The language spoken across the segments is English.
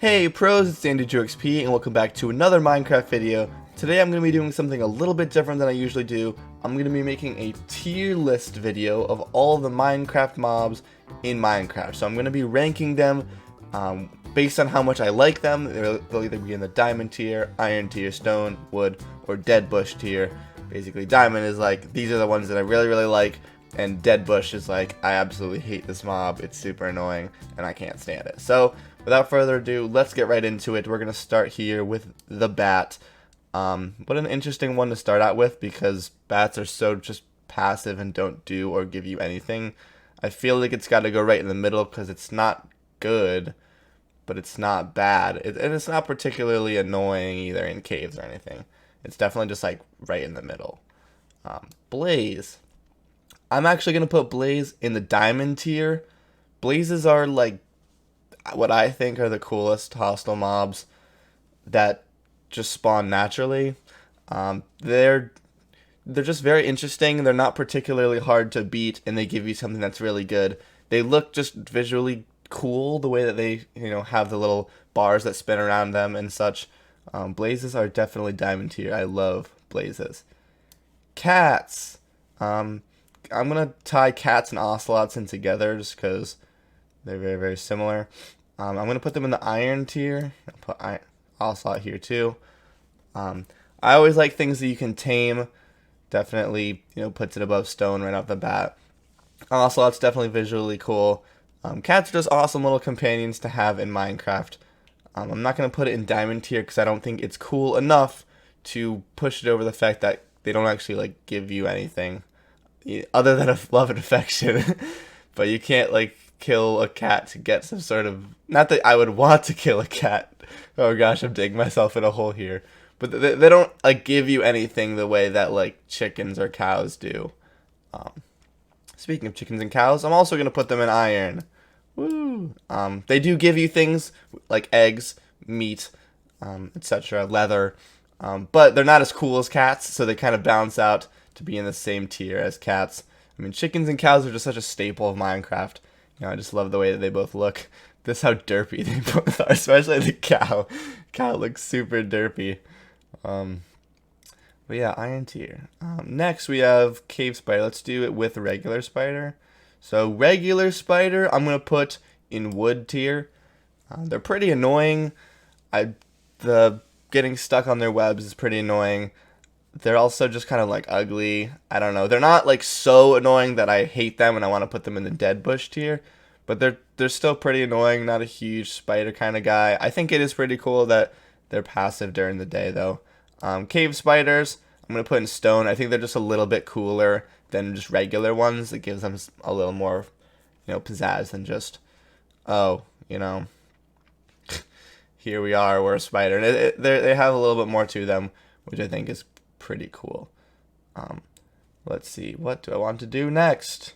Hey pros, it's AndyDrewXP and welcome back to another Minecraft video. Today I'm going to be doing something a little bit different than I usually do. I'm going to be making a tier list video of all the Minecraft mobs in Minecraft. So I'm going to be ranking them based on how much I like them. They'll either be in the diamond tier, iron tier, stone, wood, or dead bush tier. Basically diamond is like, these are the ones that I really like. And dead bush is like, I absolutely hate this mob, it's super annoying, and I can't stand it. So, without further ado, let's get right into it. We're going to start here with the bat. What an interesting one to start out with, because bats are so just passive and don't do or give you anything. I feel like it's got to go right in the middle, because it's not good, but it's not bad. And it's not particularly annoying either in caves or anything. It's definitely just like right in the middle. Blaze. I'm actually going to put Blaze in the diamond tier. Blazes are like what I think are the coolest hostile mobs that just spawn naturally. They're just very interesting. They're not particularly hard to beat, and they give you something that's really good. They look just visually cool, the way that they have the little bars that spin around them and such. Blazes are definitely diamond tier. I love Blazes. Cats. I'm going to tie cats and ocelots in together just because they're very similar. I'm going to put them in the iron tier. I'll put ocelot here too. I always like things that you can tame. Definitely, puts it above stone right off the bat. Ocelot's definitely visually cool. Cats are just awesome little companions to have in Minecraft. I'm not going to put it in diamond tier because I don't think it's cool enough to push it over the fact that they don't actually like give you anything other than a love and affection. But you can't like kill a cat to get some sort of, not that I would want to kill a cat. Oh gosh, I'm digging myself in a hole here. But they don't like give you anything the way that like chickens or cows do. Speaking of chickens and cows, I'm also gonna put them in iron. Woo! They do give you things like eggs, meat, etc., leather, but they're not as cool as cats, so they kind of balance out to be in the same tier as cats. I mean, chickens and cows are just such a staple of Minecraft. I just love the way that they both look. This is how derpy they both are, especially the cow. Cow looks super derpy. But yeah, iron tier. Next we have cave spider. Let's do it with regular spider. So regular spider, I'm gonna put in wood tier. They're pretty annoying. The getting stuck on their webs is pretty annoying. They're also just kind of like ugly. I don't know. They're not like so annoying that I hate them and I want to put them in the dead bush tier, but they're still pretty annoying. Not a huge spider kind of guy. I think it is pretty cool that they're passive during the day though. Cave spiders, I'm gonna put in stone. I think they're just a little bit cooler than just regular ones. It gives them a little more, pizzazz than just, oh, here we are, we're a spider. And they have a little bit more to them, which I think is pretty cool. Let's see, what do I want to do next?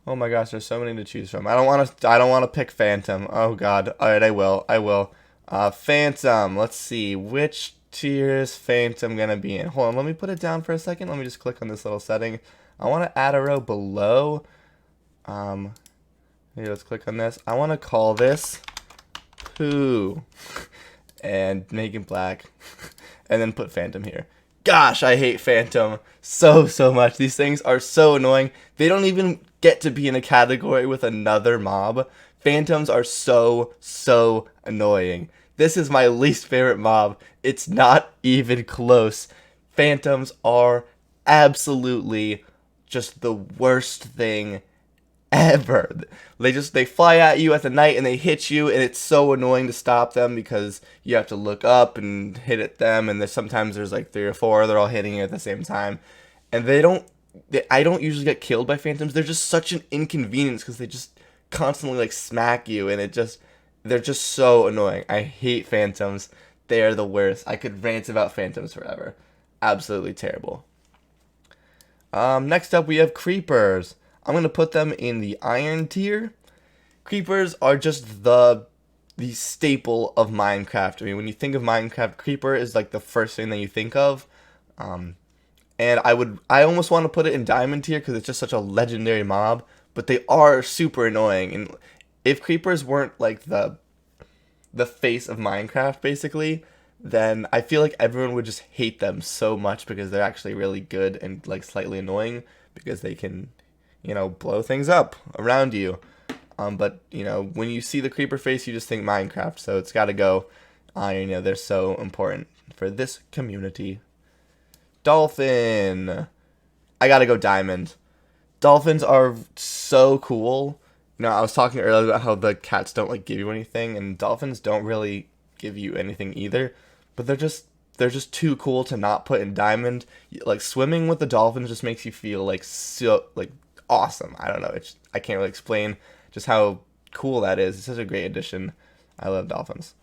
Oh my gosh, there's so many to choose from. I don't want to pick Phantom. Oh god. All right, I will. Phantom. Let's see, which tier is Phantom gonna be in? Hold on, let me put it down for a second. Let me just click on this little setting. I want to add a row below. Here, let's click on this. I want to call this Pooh and make it black, and then put Phantom here. Gosh, I hate Phantom so much. These things are so annoying. They don't even get to be in a category with another mob. Phantoms are so annoying. This is my least favorite mob. It's not even close. Phantoms are absolutely just the worst thing ever. They fly at you at the night and they hit you, and it's so annoying to stop them because you have to look up and hit at them, and sometimes there's like 3 or 4, they're all hitting you at the same time, and I don't usually get killed by phantoms. They're just such an inconvenience because they just constantly like smack you, and they're just so annoying. I hate phantoms. They are the worst. I could rant about phantoms forever. Absolutely terrible. Next up we have creepers. I'm going to put them in the iron tier. Creepers are just the staple of Minecraft. I mean, when you think of Minecraft, creeper is like the first thing that you think of. And I almost want to put it in diamond tier because it's just such a legendary mob, but they are super annoying. And if creepers weren't like the the face of Minecraft, basically, then I feel like everyone would just hate them so much because they're actually really good and like slightly annoying because they can, blow things up around you. But when you see the creeper face, you just think Minecraft, so it's got to go iron. They're so important for this community. Dolphin. I got to go diamond. Dolphins are so cool. I was talking earlier about how the cats don't like give you anything, and dolphins don't really give you anything either. But they're just too cool to not put in diamond. Like swimming with the dolphins just makes you feel like so like awesome. I don't know. I can't really explain just how cool that is. It's such a great addition. I love dolphins.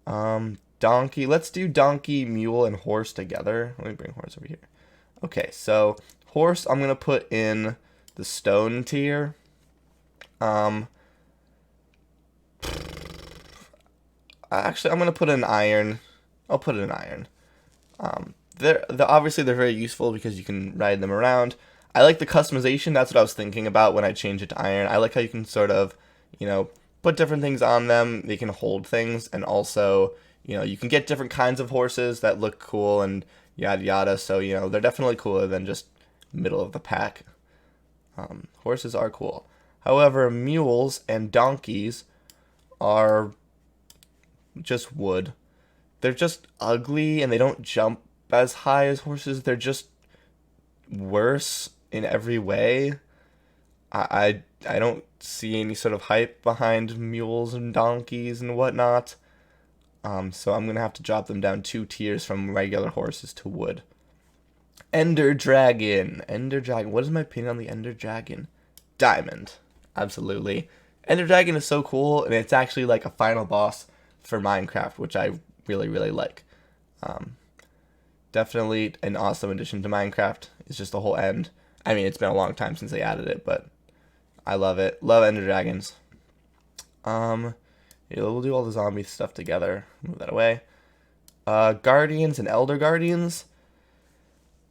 Donkey. Let's do donkey, mule, and horse together. Let me bring horse over here. Okay, so horse I'm gonna put in the stone tier. Actually, I'm gonna put in iron. I'll put it in iron. Obviously they're very useful because you can ride them around. I like the customization. That's what I was thinking about when I changed it to iron. I like how you can sort of, put different things on them. They can hold things, and also, you can get different kinds of horses that look cool and yada yada. So, they're definitely cooler than just middle of the pack. Horses are cool. However, mules and donkeys are just wood. They're just ugly and they don't jump as high as horses. They're just worse in every way. I don't see any sort of hype behind mules and donkeys and whatnot. So I'm going to have to drop them down 2 tiers from regular horses to wood. Ender Dragon. Ender Dragon. What is my opinion on the Ender Dragon? Diamond. Absolutely. Ender Dragon is so cool, and it's actually like a final boss for Minecraft, which I really, really like. Definitely an awesome addition to Minecraft. It's just the whole end. I mean, it's been a long time since they added it, but I love it. Love Ender Dragons. Yeah, we'll do all the zombie stuff together. Move that away. Guardians and Elder Guardians.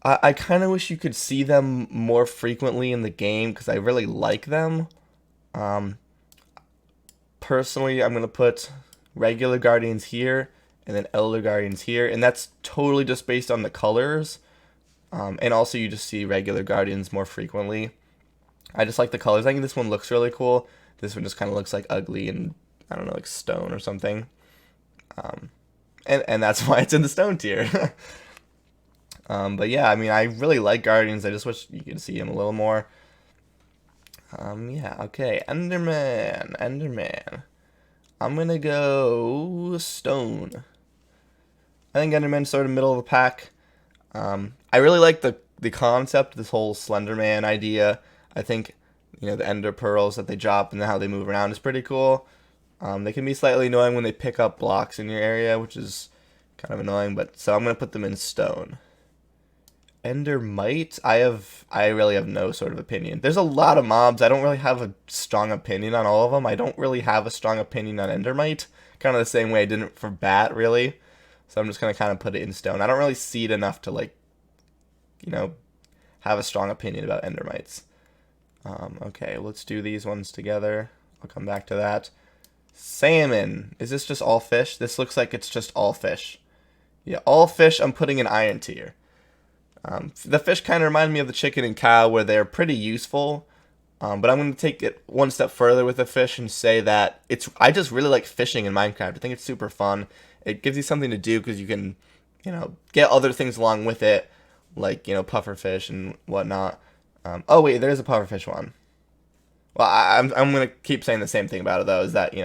I kind of wish you could see them more frequently in the game because I really like them. Personally, I'm going to put regular Guardians here and then Elder Guardians here, and that's totally just based on the colors. And also you just see regular Guardians more frequently. I just like the colors. I think this one looks really cool. This one just kind of looks like ugly and, I don't know, like stone or something. And that's why it's in the stone tier. But yeah, I mean, I really like Guardians. I just wish you could see him a little more. Yeah, okay. Enderman. I'm gonna go stone. I think Enderman's sort of middle of the pack. I really like the concept, this whole Slenderman idea. I think, the ender pearls that they drop and how they move around is pretty cool. They can be slightly annoying when they pick up blocks in your area, which is kind of annoying, but so I'm gonna put them in stone. Endermite, I really have no sort of opinion. There's a lot of mobs. I don't really have a strong opinion on all of them. I don't really have a strong opinion on Endermite. Kind of the same way I didn't for Bat, really. So I'm just going to kind of put it in stone. I don't really see it enough to, have a strong opinion about Endermites. Okay, let's do these ones together. I'll come back to that. Salmon. Is this just all fish? This looks like it's just all fish. Yeah, all fish I'm putting in iron tier. The fish kind of remind me of the chicken and cow where they're pretty useful, but I'm going to take it one step further with the fish and say that I just really like fishing in Minecraft. I think it's super fun. It gives you something to do because you can, get other things along with it, like, pufferfish and whatnot. Oh wait, there's a pufferfish one. Well, I'm going to keep saying the same thing about it though, is that,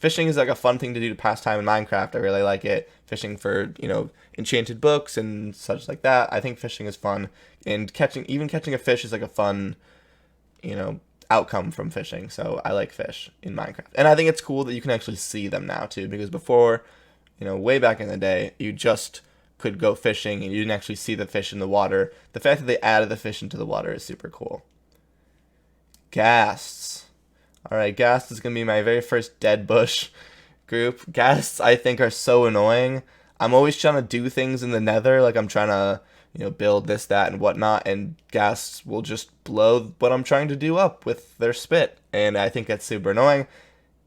fishing is like a fun thing to do to pass time in Minecraft. I really like it. Fishing for, enchanted books and such like that. I think fishing is fun. And even catching a fish is like a fun, outcome from fishing. So I like fish in Minecraft. And I think it's cool that you can actually see them now too. Because before, way back in the day, you just could go fishing and you didn't actually see the fish in the water. The fact that they added the fish into the water is super cool. Ghasts. Alright, Ghasts is going to be my very first dead bush group. Ghasts, I think, are so annoying. I'm always trying to do things in the nether, like I'm trying to, build this, that, and whatnot, and Ghasts will just blow what I'm trying to do up with their spit. And I think that's super annoying.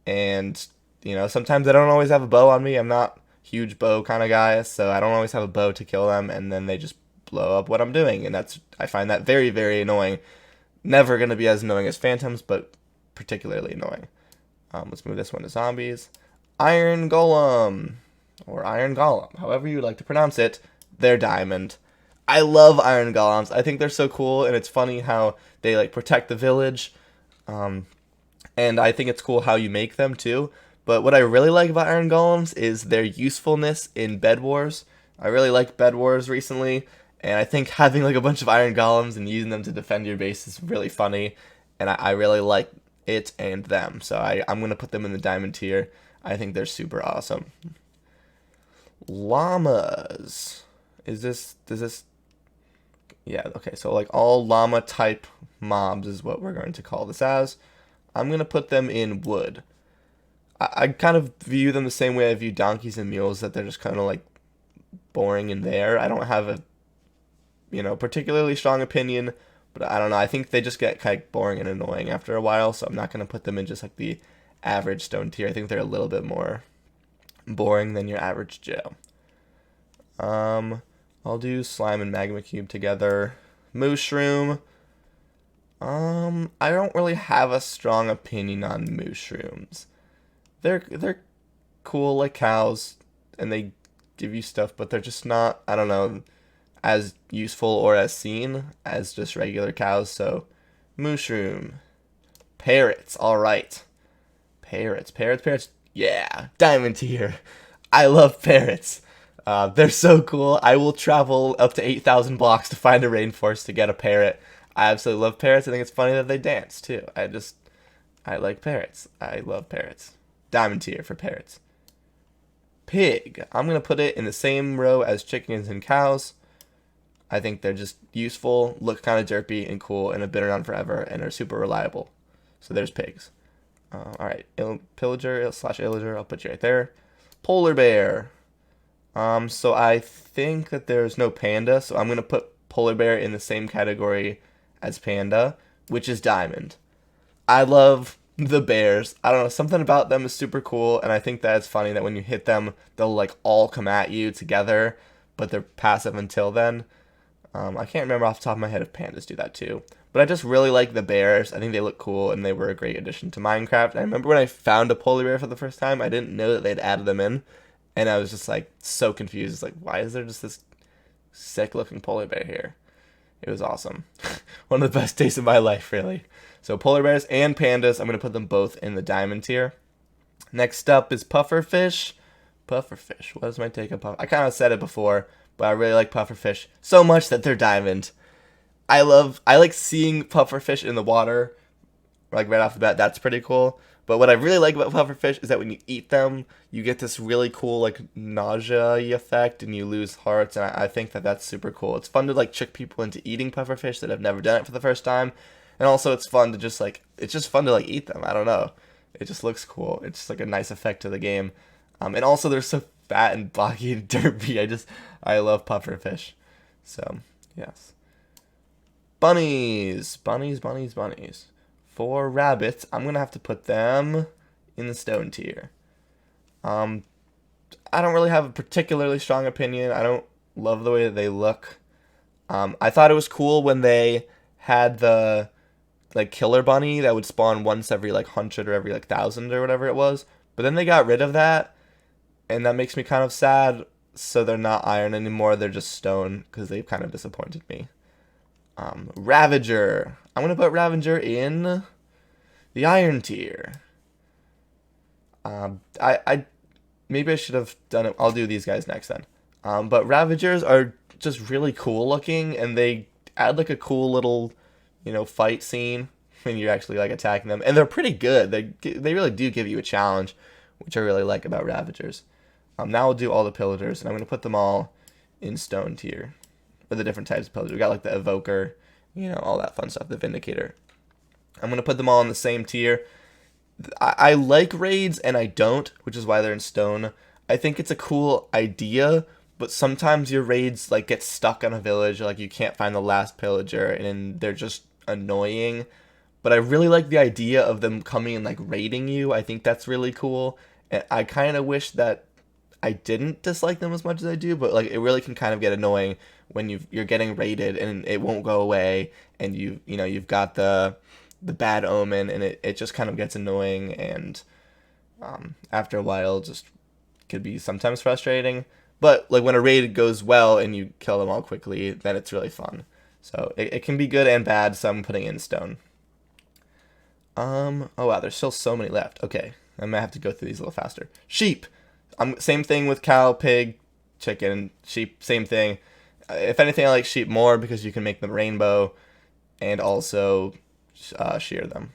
And you know, sometimes I don't always have a bow on me. I'm not a huge bow kind of guy, so I don't always have a bow to kill them, and then they just blow up what I'm doing, and I find that very, very annoying. Never going to be as annoying as phantoms, but particularly annoying. Let's move this one to zombies. Iron Golem, or Iron Golem, however you like to pronounce it. They're diamond. I love Iron Golems. I think they're so cool, and it's funny how they like protect the village. And I think it's cool how you make them too. But what I really like about Iron Golems is their usefulness in Bed Wars. I really liked Bed Wars recently, and I think having like a bunch of Iron Golems and using them to defend your base is really funny, and I really like it and them. So I'm going to put them in the diamond tier. I think they're super awesome. Llamas. Does this... Yeah, okay, so like all llama type mobs is what we're going to call this as. I'm going to put them in wood. I kind of view them the same way I view donkeys and mules, that they're just kind of like boring in there. I don't have a, particularly strong opinion, but I don't know. I think they just get kind of boring and annoying after a while, so I'm not going to put them in just like the average stone tier. I think they're a little bit more boring than your average Joe. I'll do slime and magma cube together. Mushroom. I don't really have a strong opinion on mushrooms. They're cool like cows, and they give you stuff, but they're just not, I don't know, as useful or as seen as just regular cows. So mushroom. Parrots. All right. Parrots. Yeah, diamond tier. I love parrots. They're so cool. I will travel up to 8,000 blocks to find a rainforest to get a parrot. I absolutely love parrots. I think it's funny that they dance too. I like parrots. I love parrots. Diamond tier for parrots. Pig. I'm going to put it in the same row as chickens and cows. I think they're just useful, look kind of derpy and cool, and have been around forever, and are super reliable. So there's pigs. Alright, Pillager / Illager, I'll put you right there. Polar bear. So I think that there's no panda, so I'm going to put polar bear in the same category as panda, which is diamond. I love the bears. I don't know, something about them is super cool, and I think that it's funny that when you hit them, they'll like all come at you together, but they're passive until then. I can't remember off the top of my head if pandas do that too, but I just really like the bears. I think they look cool, and they were a great addition to Minecraft. I remember when I found a polar bear for the first time, I didn't know that they'd added them in, and I was just like so confused. It's like, why is there just this sick looking polar bear here? It was awesome. One of the best days of my life, really. So polar bears and pandas, I'm going to put them both in the diamond tier. Next up is Pufferfish. Pufferfish. What is my take on Pufferfish? I kind of said it before, but I really like Pufferfish so much that they're diamond. I like seeing Pufferfish in the water, like right off the bat. That's pretty cool. But what I really like about pufferfish is that when you eat them, you get this really cool like nausea effect, and you lose hearts. And I think that that's super cool. It's fun to like trick people into eating pufferfish that have never done it for the first time, and also it's fun to just like eat them. I don't know. It just looks cool. It's just like a nice effect to the game. And also they're so fat and blocky and derpy. I love pufferfish. So yes. Bunnies. For rabbits, I'm going to have to put them in the stone tier. I don't really have a particularly strong opinion. I don't love the way that they look. I thought it was cool when they had the like killer bunny that would spawn once every like 100 or every like 1,000 or whatever it was. But then they got rid of that, and that makes me kind of sad. So they're not iron anymore. They're just stone because they've kind of disappointed me. Ravager. I'm going to put Ravager in the iron tier. Maybe I should have done it. I'll do these guys next then. But Ravagers are just really cool looking, and they add like a cool little, fight scene when you're actually like attacking them. And they're pretty good. They really do give you a challenge, which I really like about Ravagers. Now we'll do all the Pillagers, and I'm going to put them all in stone tier. Or the different types of Pillagers. We got like the Evoker, all that fun stuff, the Vindicator. I'm going to put them all in the same tier. I like raids and I don't, which is why they're in stone. I think it's a cool idea, but sometimes your raids like get stuck on a village, or like you can't find the last pillager, and they're just annoying. But I really like the idea of them coming and like raiding you. I think that's really cool, And I kind of wish that I didn't dislike them as much as I do, but like it really can kind of get annoying when you're getting raided and it won't go away, and you've got the bad omen, and it just kind of gets annoying, and after a while just could be sometimes frustrating. But like when a raid goes well and you kill them all quickly, then it's really fun. So it can be good and bad, so I'm putting in stone. Oh wow, there's still so many left. Okay, I might have to go through these a little faster. Sheep. Same thing with cow, pig, chicken, sheep, same thing. If anything, I like sheep more because you can make them rainbow and also shear them.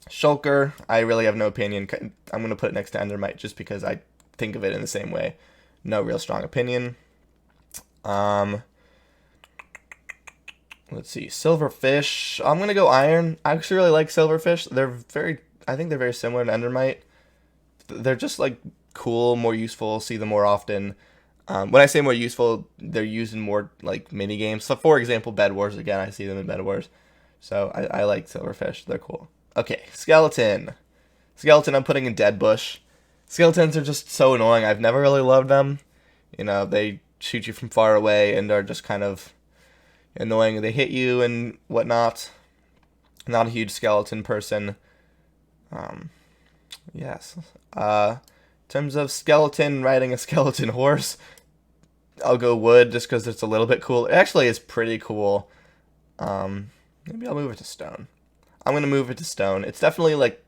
Shulker, I really have no opinion. I'm going to put it next to Endermite just because I think of it in the same way. No real strong opinion. Let's see. Silverfish. I'm going to go iron. I actually really like silverfish. I think they're very similar to Endermite. They're just like cool, more useful, see them more often. When I say more useful, they're used in more like mini games. So for example, Bed Wars, again, I see them in Bed Wars. So I like silverfish. They're cool. Okay, skeleton. Skeleton, I'm putting in dead bush. Skeletons are just so annoying. I've never really loved them. You know, they shoot you from far away and are just kind of annoying. They hit you and whatnot. Not a huge skeleton person. Yes. In terms of skeleton, riding a skeleton horse, I'll go wood just because it's a little bit cool. It actually is pretty cool. Maybe I'll move it to stone. I'm going to move it to stone. It's definitely like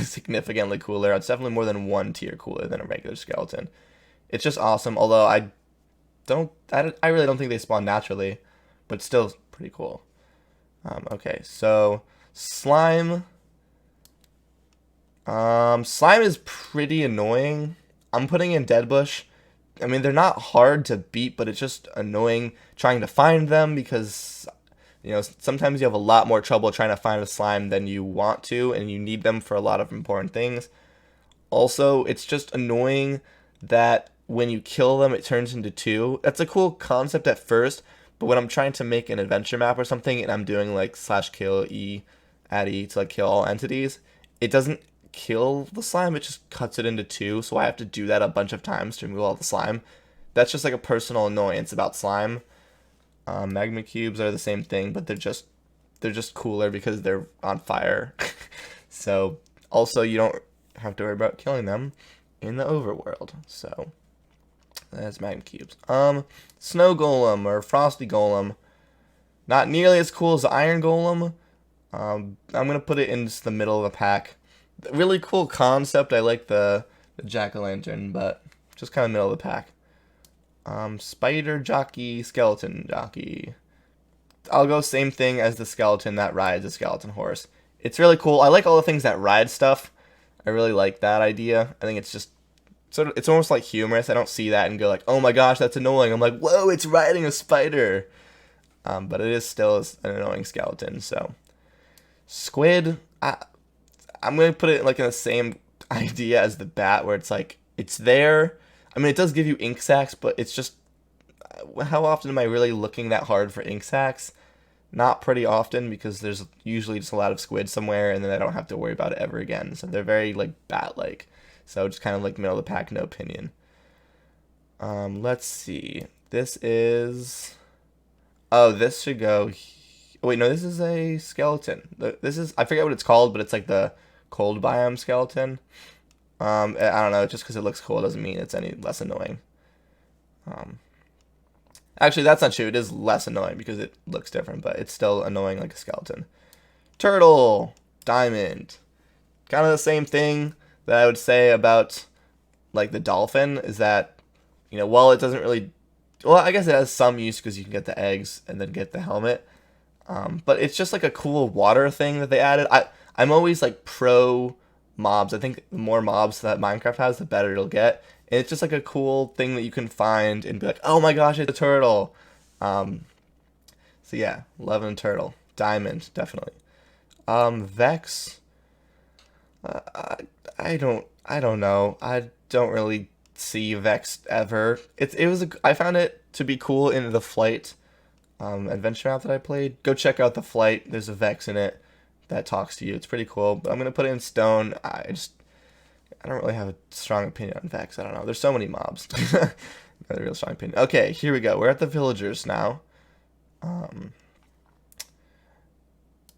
significantly cooler. It's definitely more than one tier cooler than a regular skeleton. It's just awesome, although I really don't think they spawn naturally, but still pretty cool. Okay, so slime. Slime is pretty annoying. I'm putting in dead bush. I mean, they're not hard to beat, but it's just annoying trying to find them because, you know, sometimes you have a lot more trouble trying to find a slime than you want to, and you need them for a lot of important things. Also, it's just annoying that when you kill them, it turns into two. That's a cool concept at first, but when I'm trying to make an adventure map or something, and I'm doing like /kill E, add E to like kill all entities, it doesn't kill the slime, it just cuts it into two, so I have to do that a bunch of times to remove all the slime. That's just like a personal annoyance about slime. Magma cubes are the same thing, but they're just cooler because they're on fire. So also you don't have to worry about killing them in the overworld. So that's magma cubes. Snow golem or frosty golem, not nearly as cool as the iron golem. I'm gonna put it in just the middle of the pack. Really cool concept. I like the jack-o'-lantern, but just kind of middle of the pack. Spider jockey, skeleton jockey. I'll go same thing as the skeleton that rides a skeleton horse. It's really cool. I like all the things that ride stuff. I really like that idea. I think it's just it's almost like humorous. I don't see that and go like, oh my gosh, that's annoying. I'm like, whoa, it's riding a spider. But it is still an annoying skeleton. So squid, I'm going to put it like in the same idea as the bat, where it's like, it's there. I mean, it does give you ink sacs, but it's just, how often am I really looking that hard for ink sacs? Not pretty often, because there's usually just a lot of squid somewhere, and then I don't have to worry about it ever again. So they're very like bat-like. So just kind of like middle of the pack, no opinion. Let's see. This is, oh, this should go. Wait, no, this is a skeleton. This is, I forget what it's called, but it's like the cold biome skeleton. I don't know, just because it looks cool doesn't mean it's any less annoying. Actually, that's not true. It is less annoying because it looks different, but it's still annoying like a skeleton. Turtle, diamond. Kind of the same thing that I would say about like the dolphin, is that, you know, while it doesn't really, well, I guess it has some use because you can get the eggs and then get the helmet. But it's just like a cool water thing that they added. I'm always like pro mobs. I think the more mobs that Minecraft has, the better it'll get. And it's just like a cool thing that you can find and be like, oh my gosh, it's a turtle. So yeah, loving turtle. Diamond, definitely. Vex. I don't know. I don't really see Vex ever. I found it to be cool in the flight adventure map that I played. Go check out the flight. There's a Vex in it that talks to you. It's pretty cool. But I'm gonna put it in stone. I don't really have a strong opinion on Vex. I don't know. There's so many mobs. Not a real strong opinion. Okay, here we go. We're at the villagers now.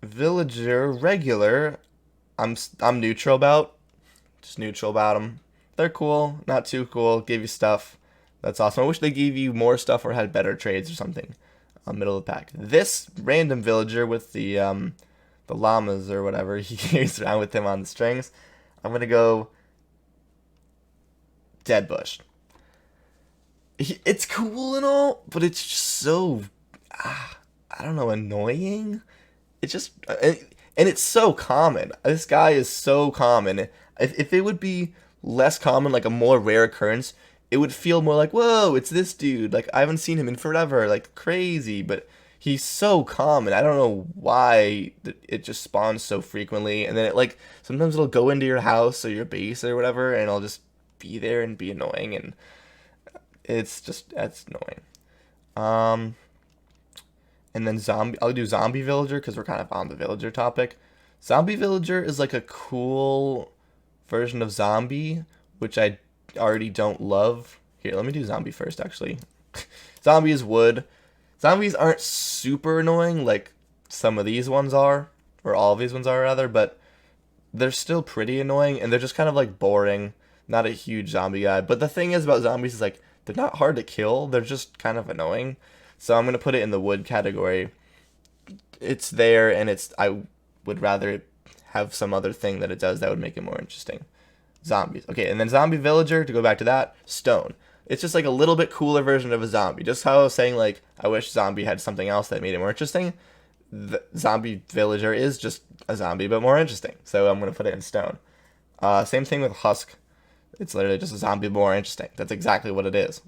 Villager regular. I'm neutral about. Just neutral about them. They're cool, not too cool. Give you stuff. That's awesome. I wish they gave you more stuff or had better trades or something. Middle of the pack. This random villager with the llamas or whatever he carries around with him on the strings. I'm gonna go Dead Bush. It's cool and all, but it's just so I don't know, annoying. It just and it's so common. This guy is so common. If it would be less common, like a more rare occurrence, it would feel more like, whoa, it's this dude. Like, I haven't seen him in forever. Like, crazy. But he's so common. I don't know why it just spawns so frequently. And then it, like, sometimes it'll go into your house or your base or whatever, and it'll just be there and be annoying. And that's annoying. And then I'll do Zombie Villager because we're kind of on the Villager topic. Zombie Villager is like a cool version of Zombie, which I already don't love. Here, let me do Zombie first, actually. Zombie is wood. Zombies aren't super annoying like some of these ones are, or all of these ones are rather, but they're still pretty annoying, and they're just kind of like boring. Not a huge zombie guy. But the thing is about zombies is like, they're not hard to kill, they're just kind of annoying. So I'm going to put it in the wood category. It's there, and I would rather have some other thing that it does that would make it more interesting. Zombies. Okay, and then Zombie Villager, to go back to that, stone. It's just like a little bit cooler version of a zombie. Just how I was saying, like, I wish zombie had something else that made it more interesting. The Zombie Villager is just a zombie, but more interesting. So I'm going to put it in stone. Same thing with Husk. It's literally just a zombie, more interesting. That's exactly what it is.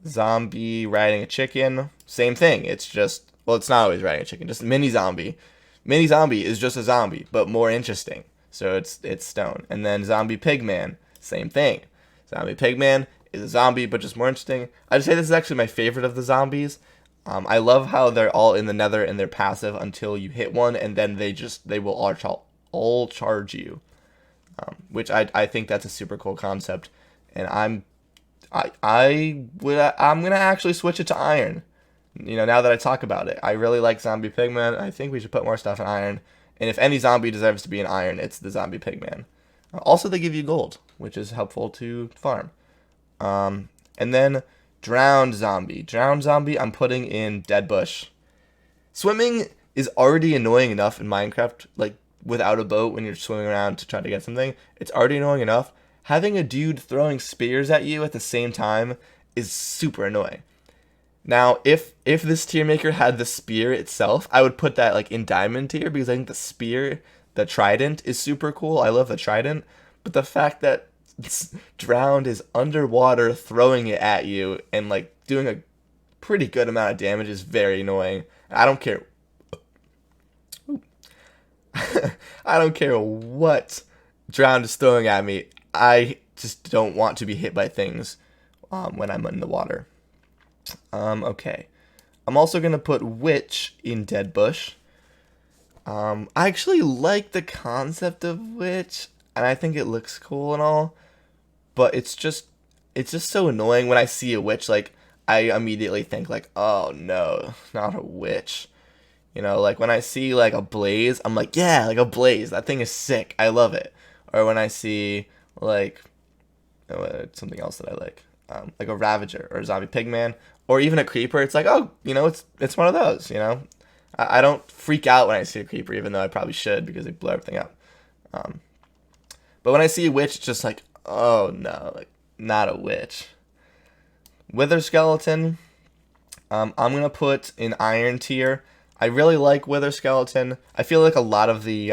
Zombie riding a chicken. Same thing. It's just, well, it's not always riding a chicken. Just mini zombie. Mini zombie is just a zombie, but more interesting. So it's stone. And then Zombie Pigman. Same thing. Zombie Pigman is a zombie, but just more interesting. I'd say this is actually my favorite of the zombies. I love how they're all in the nether and they're passive until you hit one, and then they will all charge you. Which I think that's a super cool concept. And I'm gonna actually switch it to iron. You know, now that I talk about it, I really like Zombie Pigman. I think we should put more stuff in iron. And if any zombie deserves to be in iron, it's the Zombie Pigman. Also, they give you gold, which is helpful to farm. And then Drowned Zombie. Drowned Zombie, I'm putting in Dead Bush. Swimming is already annoying enough in Minecraft, like without a boat when you're swimming around to try to get something. It's already annoying enough. Having a dude throwing spears at you at the same time is super annoying. Now, if this tier maker had the spear itself, I would put that like in diamond tier because I think the spear, the trident, is super cool. I love the trident, but the fact that Drowned is underwater throwing it at you and like doing a pretty good amount of damage is very annoying. I don't care. I don't care what Drowned is throwing at me. I just don't want to be hit by things when I'm in the water. Okay. I'm also going to put Witch in Dead Bush. I actually like the concept of Witch, and I think it looks cool and all, but it's just so annoying when I see a witch. Like, I immediately think like, oh no, not a witch. You know, like when I see like a blaze, I'm like, yeah, like a blaze. That thing is sick. I love it. Or when I see like something else that I like a Ravager or a Zombie Pigman, or even a Creeper, it's like, oh, you know, it's one of those, you know? I don't freak out when I see a Creeper, even though I probably should because they blow everything up. But when I see a Witch, it's just like, oh no, like, not a witch. Wither Skeleton, I'm going to put in Iron tier. I really like Wither Skeleton. I feel like a lot of the,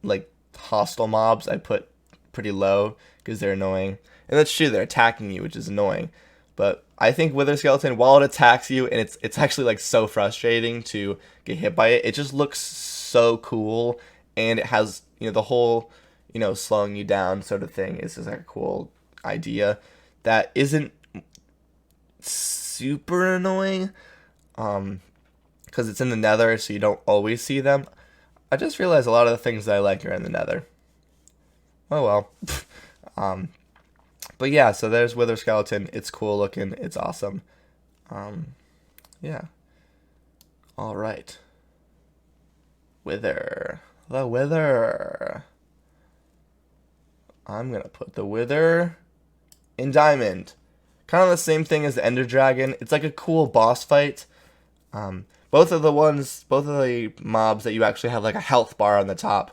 like, hostile mobs I put pretty low because they're annoying. And that's true, they're attacking you, which is annoying. But I think Wither Skeleton, while it attacks you, and it's actually like so frustrating to get hit by it, it just looks so cool, and it has, you know, the whole, you know, slowing you down sort of thing is just like a cool idea that isn't super annoying, because it's in the nether, so you don't always see them. I just realized a lot of the things that I like are in the nether. Oh well. But yeah, so there's Wither Skeleton. It's cool looking. It's awesome. Yeah. All right. Wither. The Wither. I'm going to put the Wither in Diamond. Kind of the same thing as the Ender Dragon. It's like a cool boss fight. Both of the mobs that you actually have like a health bar on the top,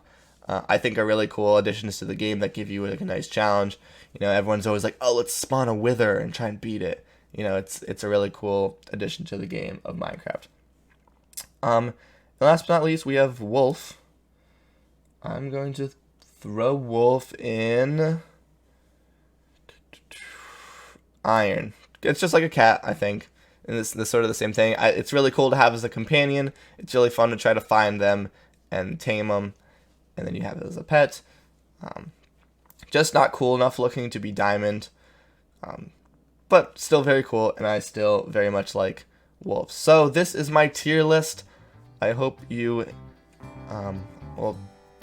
I think are really cool additions to the game that give you like a nice challenge. You know, everyone's always like, oh, let's spawn a Wither and try and beat it. You know, it's a really cool addition to the game of Minecraft. And last but not least, we have Wolf. I'm going to throw Wolf in Iron. It's just like a cat, I think. And this sort of the same thing. It's really cool to have as a companion. It's really fun to try to find them and tame them. And then you have it as a pet. Just not cool enough looking to be Diamond. But still very cool, and I still very much like wolves. So this is my tier list. I hope you, well,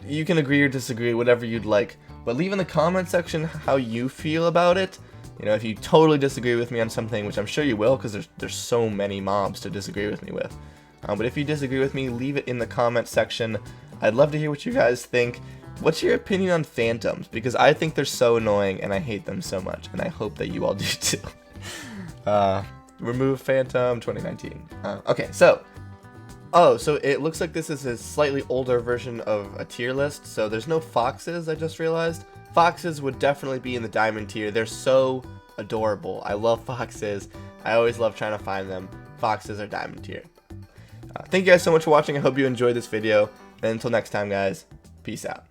you can agree or disagree, whatever you'd like. But leave in the comment section how you feel about it. You know, if you totally disagree with me on something, which I'm sure you will, because there's so many mobs to disagree with me with. But if you disagree with me, leave it in the comment section. I'd love to hear what you guys think. What's your opinion on phantoms? Because I think they're so annoying and I hate them so much, and I hope that you all do too. Remove Phantom 2019. Okay, so it looks like this is a slightly older version of a tier list. So there's no foxes, I just realized. Foxes would definitely be in the diamond tier. They're so adorable. I love foxes. I always love trying to find them. Foxes are diamond tier. Thank you guys so much for watching. I hope you enjoyed this video. And until next time, guys, peace out.